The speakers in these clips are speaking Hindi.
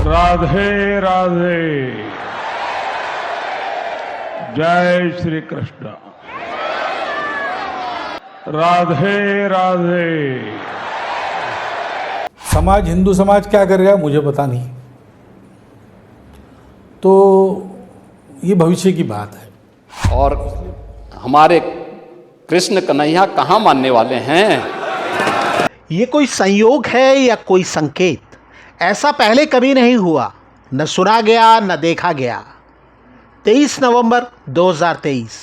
राधे राधे। जय श्री कृष्ण। राधे राधे। समाज, हिंदू समाज क्या करेगा मुझे पता नहीं, तो ये भविष्य की बात है। और हमारे कृष्ण कन्हैया कहाँ मानने वाले हैं? ये कोई संयोग है या कोई संकेत? ऐसा पहले कभी नहीं हुआ, न सुना गया न देखा गया। 23 नवंबर 2023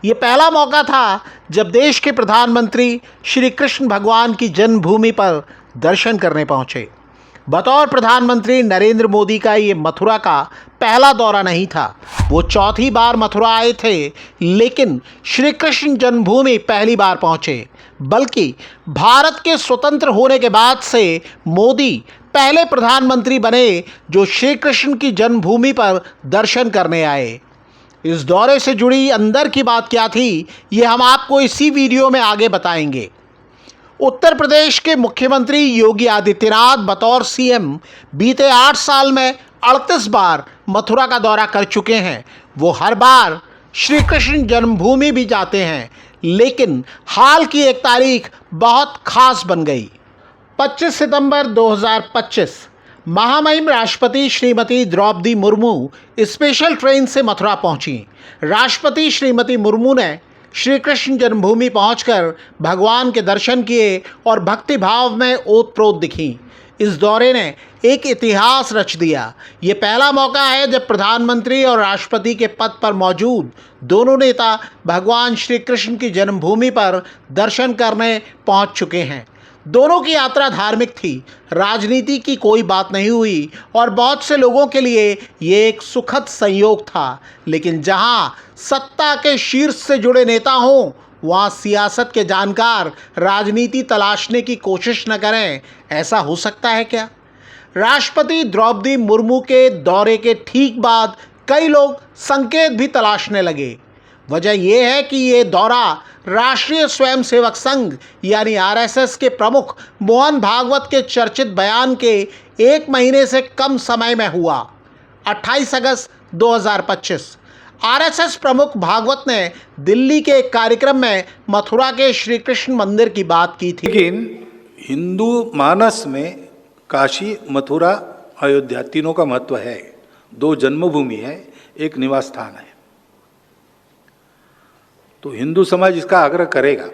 ये पहला मौका था जब देश के प्रधानमंत्री श्री कृष्ण भगवान की जन्मभूमि पर दर्शन करने पहुंचे। बतौर प्रधानमंत्री नरेंद्र मोदी का ये मथुरा का पहला दौरा नहीं था, वो चौथी बार मथुरा आए थे, लेकिन श्री कृष्ण जन्मभूमि पहली बार पहुंचे। बल्कि भारत के स्वतंत्र होने के बाद से मोदी पहले प्रधानमंत्री बने जो श्री कृष्ण की जन्मभूमि पर दर्शन करने आए। इस दौरे से जुड़ी अंदर की बात क्या थी, ये हम आपको इसी वीडियो में आगे बताएंगे। उत्तर प्रदेश के मुख्यमंत्री योगी आदित्यनाथ बतौर सीएम बीते 8 साल में 38 बार मथुरा का दौरा कर चुके हैं। वो हर बार श्री कृष्ण जन्मभूमि भी जाते हैं, लेकिन हाल की एक तारीख बहुत खास बन गई। 25 सितंबर 2025 महामहिम राष्ट्रपति श्रीमती द्रौपदी मुर्मू स्पेशल ट्रेन से मथुरा पहुंची। राष्ट्रपति श्रीमती मुर्मू ने श्री कृष्ण जन्मभूमि पहुंचकर भगवान के दर्शन किए और भक्ति भाव में ओतप्रोत दिखीं। इस दौरे ने एक इतिहास रच दिया। ये पहला मौका है जब प्रधानमंत्री और राष्ट्रपति के पद पर मौजूद दोनों नेता भगवान श्री कृष्ण की जन्मभूमि पर दर्शन करने पहुंच चुके हैं। दोनों की यात्रा धार्मिक थी, राजनीति की कोई बात नहीं हुई और बहुत से लोगों के लिए ये एक सुखद संयोग था। लेकिन जहां सत्ता के शीर्ष से जुड़े नेता हों, वहां सियासत के जानकार राजनीति तलाशने की कोशिश न करें, ऐसा हो सकता है क्या? राष्ट्रपति द्रौपदी मुर्मू के दौरे के ठीक बाद कई लोग संकेत भी तलाशने लगे। वजह यह है कि ये दौरा राष्ट्रीय स्वयंसेवक संघ यानी आरएसएस के प्रमुख मोहन भागवत के चर्चित बयान के 1 महीने से कम समय में हुआ। 28 अगस्त 2025 आरएसएस प्रमुख भागवत ने दिल्ली के एक कार्यक्रम में मथुरा के श्री कृष्ण मंदिर की बात की थी। लेकिन हिंदू मानस में काशी, मथुरा, अयोध्या तीनों का महत्व है। 2 जन्मभूमि है, एक निवास स्थान है, तो हिंदू समाज इसका आग्रह करेगा।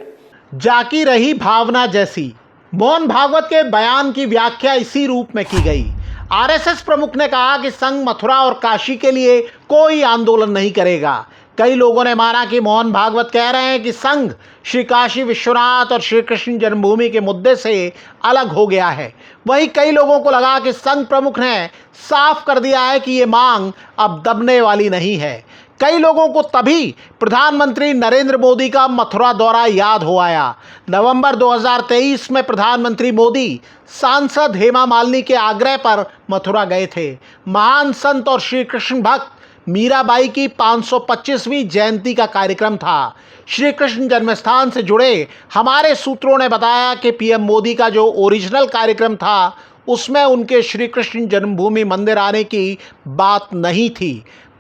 जाकी रही भावना जैसी मोहन भागवत के बयान की व्याख्या इसी रूप में की गई। आरएसएस प्रमुख ने कहा कि संघ मथुरा और काशी के लिए कोई आंदोलन नहीं करेगा। कई लोगों ने माना कि मोहन भागवत कह रहे हैं कि संघ श्री काशी विश्वनाथ और श्री कृष्ण जन्मभूमि के मुद्दे से अलग हो गया है। वहीं कई लोगों को लगा कि संघ प्रमुख ने साफ कर दिया है कि ये मांग अब दबने वाली नहीं है। कई लोगों को तभी प्रधानमंत्री नरेंद्र मोदी का मथुरा दौरा याद हो आया। नवंबर 2023 में प्रधानमंत्री मोदी सांसद हेमा मालिनी के आग्रह पर मथुरा गए थे। महान संत और श्री कृष्ण भक्त मीराबाई की 525वीं जयंती का कार्यक्रम था। श्री कृष्ण जन्मस्थान से जुड़े हमारे सूत्रों ने बताया कि पीएम मोदी का जो ओरिजिनल कार्यक्रम था उसमें उनके श्री कृष्ण जन्मभूमि मंदिर आने की बात नहीं थी।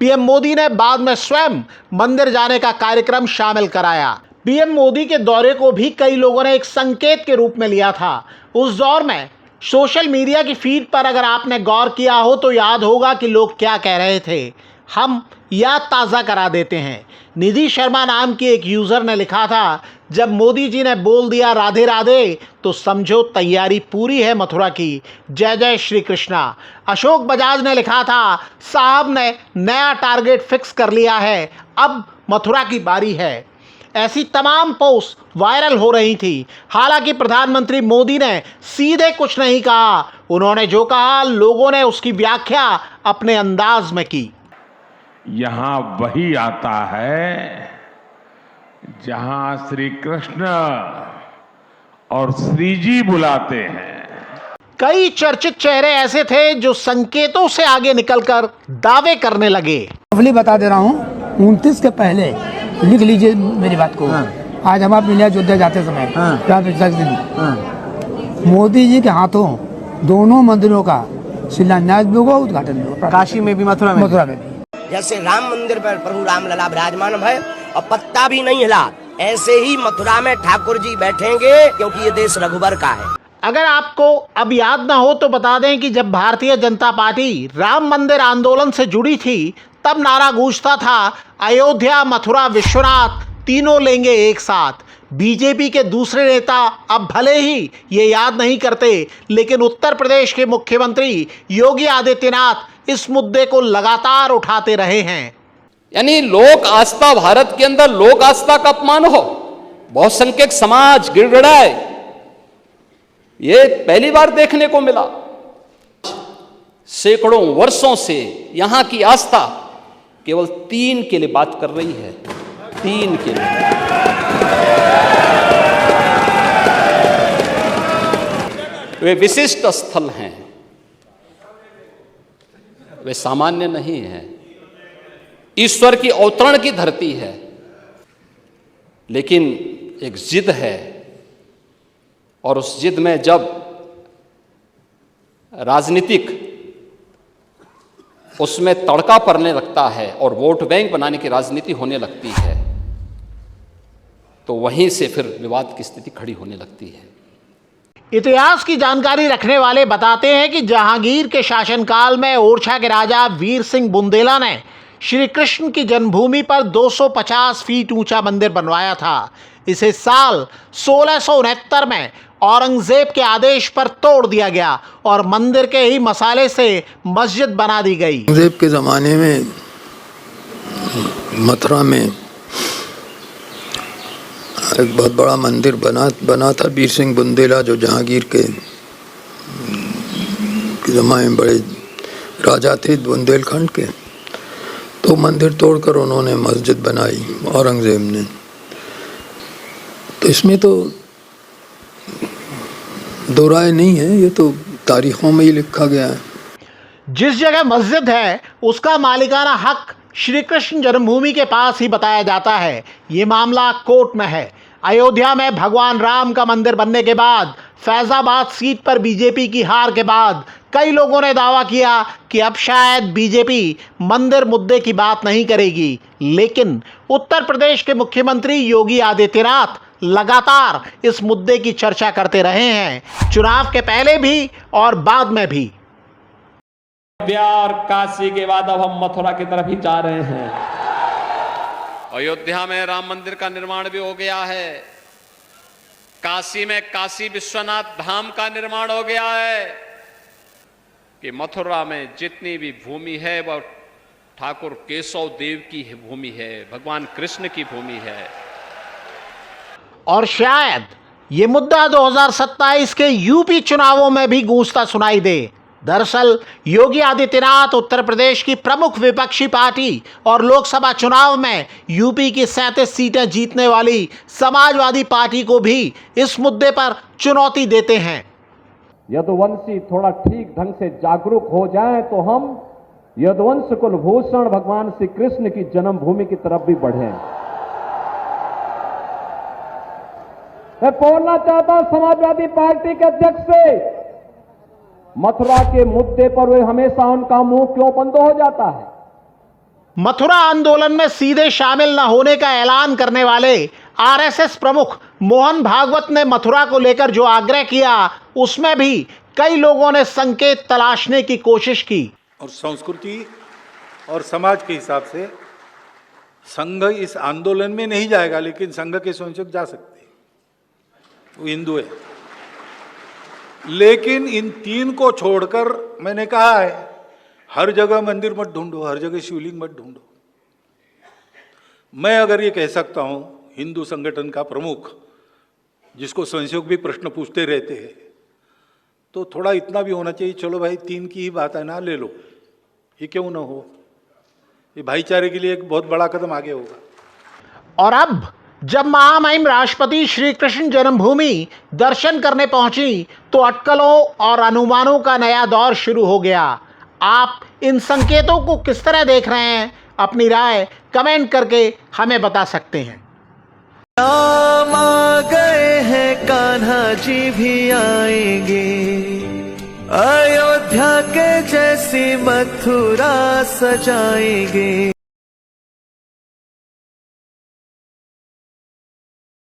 पीएम मोदी ने बाद में स्वयं मंदिर जाने का कार्यक्रम शामिल कराया। पीएम मोदी के दौरे को भी कई लोगों ने एक संकेत के रूप में लिया था। उस दौर में सोशल मीडिया की फीड पर अगर आपने गौर किया हो तो याद होगा कि लोग क्या कह रहे थे। हम याद ताज़ा करा देते हैं। निधि शर्मा नाम की एक यूज़र ने लिखा था, जब मोदी जी ने बोल दिया राधे राधे तो समझो तैयारी पूरी है मथुरा की, जय जय श्री कृष्णा। अशोक बजाज ने लिखा था, साहब ने नया टारगेट फिक्स कर लिया है, अब मथुरा की बारी है। ऐसी तमाम पोस्ट वायरल हो रही थी। हालांकि प्रधानमंत्री मोदी ने सीधे कुछ नहीं कहा। उन्होंने जो कहा लोगों ने उसकी व्याख्या अपने अंदाज में की। यहां वही आता है जहां श्री कृष्ण और श्री जी बुलाते हैं। कई चर्चित चेहरे ऐसे थे जो संकेतों से आगे निकलकर दावे करने लगे। बता दे रहा हूँ, 29 के पहले लिख लीजिए मेरी बात को। आज हम आप मिले अयोध्या जाते समय दिन मोदी जी के हाथों दोनों मंदिरों का शिलान्यास भी होगा, उद्घाटन भी होगा। काशी में भी, मथुरा में मथुरा में भी। जैसे राम मंदिर पर प्रभु राम लला विराजमान है और पत्ता भी नहीं हिला, ऐसे ही मथुरा में ठाकुर जी बैठेंगे, क्योंकि ये देश रघुबर का है। अगर आपको अब याद ना हो तो बता दें कि जब भारतीय जनता पार्टी राम मंदिर आंदोलन से जुड़ी थी, तब नारा गूंजता था, अयोध्या, मथुरा, विश्वनाथ तीनों लेंगे एक साथ। बीजेपी के दूसरे नेता अब भले ही ये याद नहीं करते, लेकिन उत्तर प्रदेश के मुख्यमंत्री योगी आदित्यनाथ इस मुद्दे को लगातार उठाते रहे हैं। यानी लोक आस्था, भारत के अंदर लोक आस्था का अपमान हो, बहुसंख्यक समाज गिड़गिड़ाए, ये पहली बार देखने को मिला। सैकड़ों वर्षों से यहां की आस्था केवल 3 के लिए बात कर रही है, 3 के लिए। वे विशिष्ट स्थल हैं, वे सामान्य नहीं हैं, ईश्वर की अवतरण की धरती है। लेकिन एक जिद है, और उस जिद में जब राजनीतिक उसमें तड़का पड़ने लगता है और वोट बैंक बनाने की राजनीति होने लगती है, तो वहीं से फिर विवाद की स्थिति खड़ी होने लगती है। इतिहास की जानकारी रखने वाले बताते हैं कि जहांगीर के शासनकाल में ओरछा के राजा वीर सिंह बुंदेला ने श्री कृष्ण की जन्मभूमि पर 250 फीट ऊंचा मंदिर बनवाया था। इसे साल 1669 में औरंगजेब के आदेश पर तोड़ दिया गया और मंदिर के ही मसाले से मस्जिद बना दी गई। औरंगजेब के ज़माने में मथुरा में एक बहुत बड़ा मंदिर बना था। वीर सिंह बुंदेला जो जहांगीर के ज़माने में बड़े राजा थे बुंदेलखंड के, तो मंदिर तोड़कर उन्होंने मस्जिद बनाई औरंगजेब ने। तो इसमें तो दो राय नहीं है, ये तो तारीखों में ही लिखा गया है। जिस जगह मस्जिद है उसका मालिकाना हक श्री कृष्ण जन्मभूमि के पास ही बताया जाता है। ये मामला कोर्ट में है। अयोध्या में भगवान राम का मंदिर बनने के बाद, फैजाबाद सीट पर बीजेपी की हार के बाद कई लोगों ने दावा किया कि अब शायद बीजेपी मंदिर मुद्दे की बात नहीं करेगी। लेकिन उत्तर प्रदेश के मुख्यमंत्री योगी आदित्यनाथ लगातार इस मुद्दे की चर्चा करते रहे हैं, चुनाव के पहले भी और बाद में भी। अयोध्या और काशी के बाद अब हम मथुरा की तरफ ही जा रहे हैं। अयोध्या में राम मंदिर का निर्माण भी हो गया है, काशी में काशी विश्वनाथ धाम का निर्माण हो गया है, कि मथुरा में जितनी भी भूमि है वह ठाकुर केशव देव की भूमि है, भगवान कृष्ण की भूमि है। और शायद ये मुद्दा 2027 के यूपी चुनावों में भी गूंजता सुनाई दे। दरअसल योगी आदित्यनाथ उत्तर प्रदेश की प्रमुख विपक्षी पार्टी और लोकसभा चुनाव में यूपी की 37 सीटें जीतने वाली समाजवादी पार्टी को भी इस मुद्दे पर चुनौती देते हैं। यदुवंशी थोड़ा ठीक ढंग से जागरूक हो जाएं तो हम यदुवंश कुलभूषण भगवान श्री कृष्ण की जन्मभूमि की तरफ भी बढ़ें। मैं बोलना चाहता हूं समाजवादी पार्टी के अध्यक्ष से, मथुरा के मुद्दे पर वे हमेशा उनका मुंह क्यों बंद हो जाता है? मथुरा आंदोलन में सीधे शामिल न होने का ऐलान करने वाले आरएसएस प्रमुख मोहन भागवत ने मथुरा को लेकर जो आग्रह किया, उसमें भी कई लोगों ने संकेत तलाशने की कोशिश की। और संस्कृति और समाज के हिसाब से संघ इस आंदोलन में नहीं जाएगा, लेकिन संघ के स्वयंसेवक जा सकते हैं, वो हिंदू है। लेकिन इन 3 को छोड़कर मैंने कहा है, हर जगह मंदिर मत ढूंढो, हर जगह शिवलिंग मत ढूंढो। मैं अगर ये कह सकता हूं, हिंदू संगठन का प्रमुख, जिसको स्वयंसेवक भी प्रश्न पूछते रहते हैं, तो थोड़ा इतना भी होना चाहिए, चलो भाई 3 की ही बात है ना, ले लो, ये क्यों ना हो। ये भाईचारे के लिए एक बहुत बड़ा कदम आगे होगा। और अब जब महामहिम राष्ट्रपति श्री कृष्ण जन्मभूमि दर्शन करने पहुंची, तो अटकलों और अनुमानों का नया दौर शुरू हो गया। आप इन संकेतों को किस तरह देख रहे हैं? अपनी राय कमेंट करके हमें बता सकते हैं। राम आ गए हैं, कान्हा जी भी आएंगे, अयोध्या के जैसी मथुरा सजाएंगे।